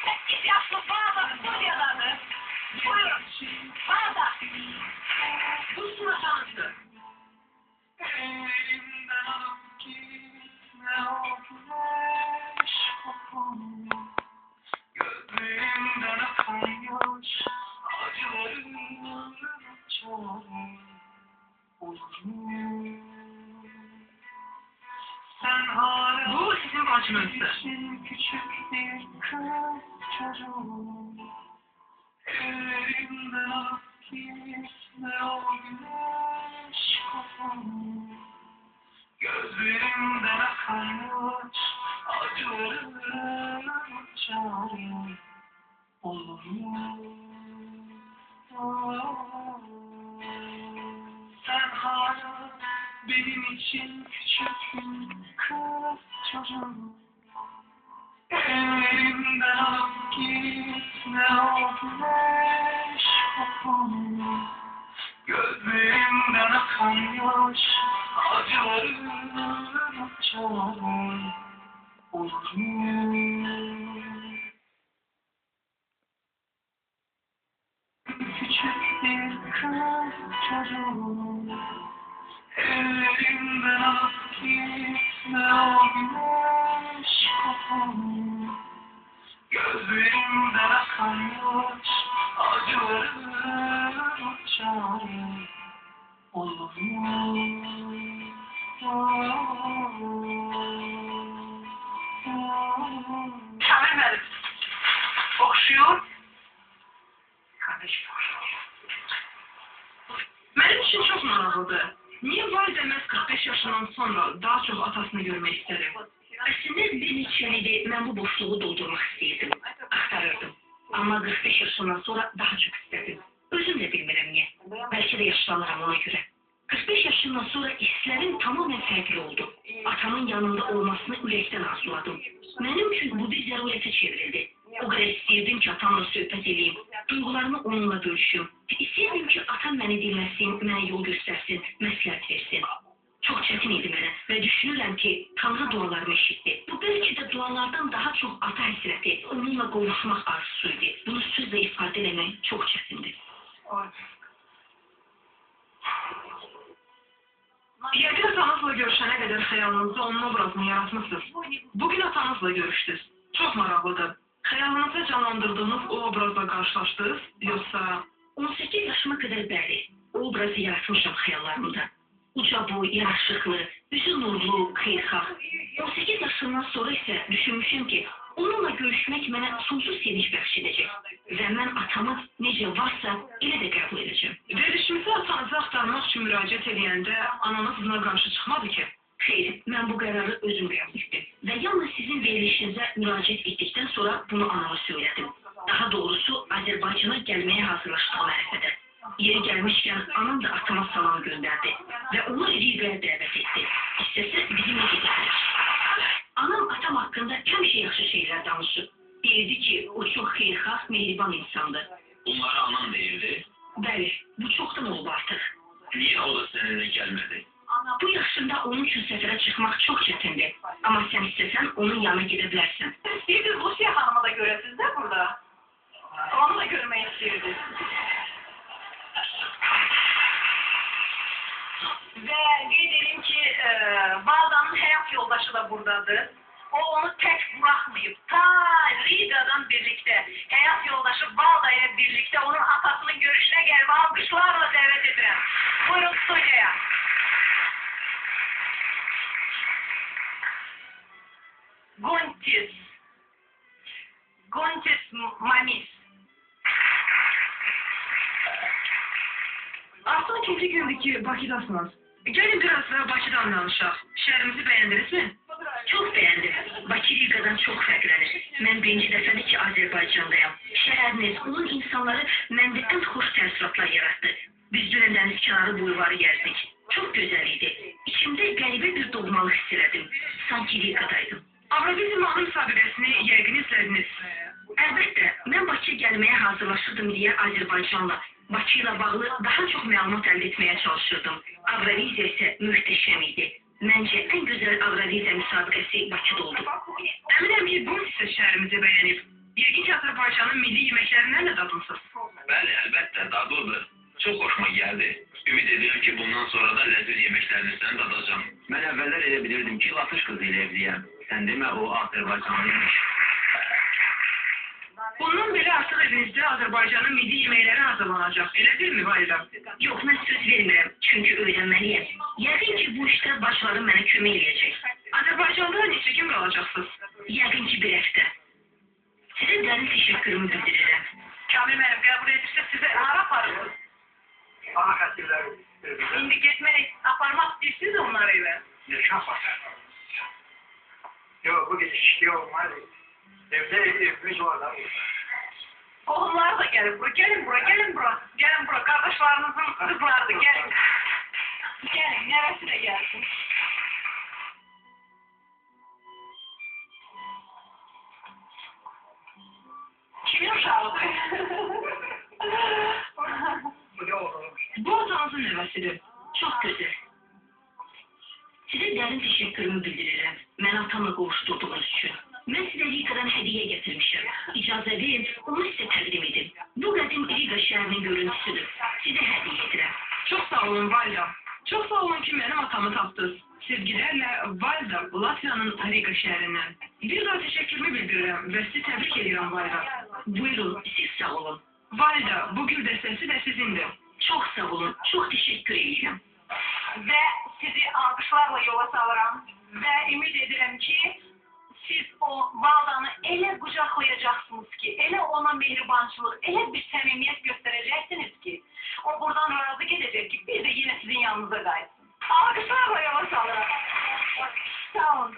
8 yaşlı Bağdat Suriye'dadır. Buyurun. Bağdat. Bu sunacağınızı. Elimden alıp gitme o güneş kokumu. Gözlerimden akan yaş acılarını çağırır. Sen hala Bu sizin bacınızdır. için küçük bir kız çocuğum. Elimden alıp gitme o güneş kokumu. Gözlerimden akan yaş acılarını çağırır. Olur mu? Sen hala benim için küçük bir kız çocuğum. Elimden alıp gitme o güneş kokumu. Gözlerimden akan yaş acılarını çağırır. Olur mu? Küçük bir kız çocuğum. Elimden alıp gitme o güneş kokumu. Gözlerimden akan yaş acılarını çağırır. Olur mu? Şamil benim. Okşuyor. Kardeşim okşuyor. Benim için çok maraqlıdır. Niye vay demez 45 yaşından sonra daha çok atasını görmek isterim? Əslində bir neçə ildir mən bu boşluğu doldurmaq istəyirdim, axtarırdım. Amma 45 yaşından sonra daha çox istədim. Özüm də bilmirəm niyə. Bəlkə də yaşlanıram ona görə. 45 yaşından sonra hisslərim tamamilə fərqli oldu. Atamın yanında olmasını ürəkdən arzuladım. Mənim üçün bu bir zərurətə çevrildi. O qədər istəyirdim ki, atamla söhbət edeyim, duyğularımı onunla bölüşüm. İstəyirdim ki, atam məni dinləsin, mənə yol göstərsin, məsləhət versin. Çox çətin idi mənə və düşünürəm ki, Tanrı dualarımı eşitdi. Bu bəlkə də dualardan daha çox ata həsrəti, onunla qovuşmaq arzusu idi. Bunu sözlə ifadə eləmək çox çətindir. Yəqin atanızla görüşənə qədər xəyalınızda onun obrazını yaratmışsınız. Bugün atanızla görüşdünüz. Çox maraqlıdır. Xəyalınızda canlandırdığınız o obrazla qarşılaşdınız, yoxsa... 18 yaşıma qədər bəli, o obrazı yaratmışam xəyallarımda. Uca boy, yaraşıqlı, üzü nurlu, xeyirxah. 18 yaşından sonra isə düşünmüşəm ki, onunla görüşmək mənə sonsuz sevinç bəxş edəcək. Və mən atamı necə varsa, elə də qəbul edəcəm. Verilişimizə atanızı axtarmaq üçün müraciət edəndə ananız buna qarşı çıxmadı ki? Xeyr, mən bu qərarı özüm qəbul etdim. Və yalnız sizin verilişinizə müraciət etdikdən sonra bunu anama söylədim. Daha doğrusu, Azərbaycana gəlməyə hazırlaşdığım ərəfədə. Yeri gəlmişkən anam da atama salam göndərdi və onu Rigaya dəvət etdi. İstəsə bizimlə gediblər. Anam atam haqqında həmişə yaxşı şeylər danışır. Deyirdi ki, o çox xeyirxah, mehriban insandır. Bunları anan deyirdi. Bəli, bu çoxdan olub artıq. Niye o da seninle gelmedi? Bu yaşında onun üçün səfərə çıxmaq çox çətindir. Amma sən istəsən onun yanına gedə bilərsən. İstəyirdiniz Rusiya xanımı da görəsiniz də burada. Onu da görmək istəyirdiniz. Ve qeyd edeyim ki, Bağdanın həyat yoldaşı da buradadır. O onu tək bırakmayıp ta Riga'dan birlikte, həyat yoldaşı Bağda ile birlikte onun atasının görüşüne gelip alkışlarla davet edirəm. Buyurun studiyaya. Gontis Mamis. Aslında ikinci gündür ki Bakıdasınız. Gelin biraz daha Bakıdan danışaq. Şehrimizi beğendiniz mi? Çox bəyəndim. Bakı Riga'dan çox fərqlənir. Mən birinci dəfədir ki, Azərbaycandayam. Şəhəriniz, onun insanları məndə ən xoş təəssüratlar yaratdı. Biz dünən dəniz kənarı bulvarı gəzdik. Çox gözəl idi. İçimdə qəribə bir doğmalıq hiss elədim. Sanki Riga'daydım. Avrovizya mahnı müsabiqəsini yəqin izlədiniz. Əlbəttə, mən Bakıya gəlməyə hazırlaşırdım deyə Azərbaycanla, Bakı ilə bağlı daha çox məlumat əldə etməyə çalışırdım. Avrovizya isə möhtəşəm idi. Məncə ən gözəl Avrovizya müsabiqəsi Bakıda oldu. Əminəm ki, bu sizə şəhərimizi bəyənib. Yəqin ki, Azərbaycanın milli yeməklərindən də dadımsınız. Bəli, əlbəttə, dadlıdır. Çox xoşuma gəldi. Ümid edirəm ki, bundan sonra da ləzzət yeməklərinizdən dadacağam. Mən əvvəllər elə bilirdim ki, latış qızı ilə evliyəm. Sən demə, o Azərbaycanlıymış. Bundan belə artıq evinizdə Azərbaycanın milli yeməkləri hazırlanacaq. Elə deyilmi, Valida? Yox, mən söz vermirəm, çünki öyrənməliyəm. Yəqin ki, bu işdə başlarım mənə kömək eləyəcək. Azərbaycanda neçə gün qalacaqsınız? Yəqin ki, bir həftə. Sizə dərin təşəkkürümü bildirirəm. Kamil mənim qəbul edirsə sizə hara aparırsınız? Ana xətirləri İndi getmək, aparmaq istəyirsiniz onları evə. yaşam var. Yok bu gece işliyor olmaz. Evde evimiz var da. Oğulları da gelin bura, gelin bura, gelin bura. Gelin bura, kardeşlerinizin kızları da gelin. Gelin, neresi de gelsin. Kimin uşağıdır? Bu ne olur? Bu atanızın nəvəsidir. Çox gözəl. Sizə dərin təşəkkürümü bildirirəm. Məni atamla qovuşturduğunuz üçün. Mən sizə Rikadan hədiyyə gətirmişəm. İcazə verin, onu sizə təqdim edim. Bu qədim Riga şəhərinin görüntüsüdür. Sizə hədiyyə edirəm. Çox sağ olun, Valida. Çox sağ olun ki, mənim atamı tapdınız. Sevgilərlə Valida, Latviyanın Riga şəhərindən. Bir daha təşəkkürümü bildirirəm və sizi təbrik edirəm, Valida. Buyurun, siz sağ olun. Valida, bu gül dəstəsi də sizindir. Çox sağ olun, çox təşəkkür edirəm. Ve sizi alkışlarla yola salıram. Ve ümid edirəm ki, siz o Valdanı elə qucaqlayacaksınız ki, elə ona mehribançılıq, elə bir səmimiyyət göstərəcəksiniz ki, o buradan razı gedəcək ki, biz de yine sizin yanınıza qayıtsın. Alkışlarla yola salıram. Sağ olun.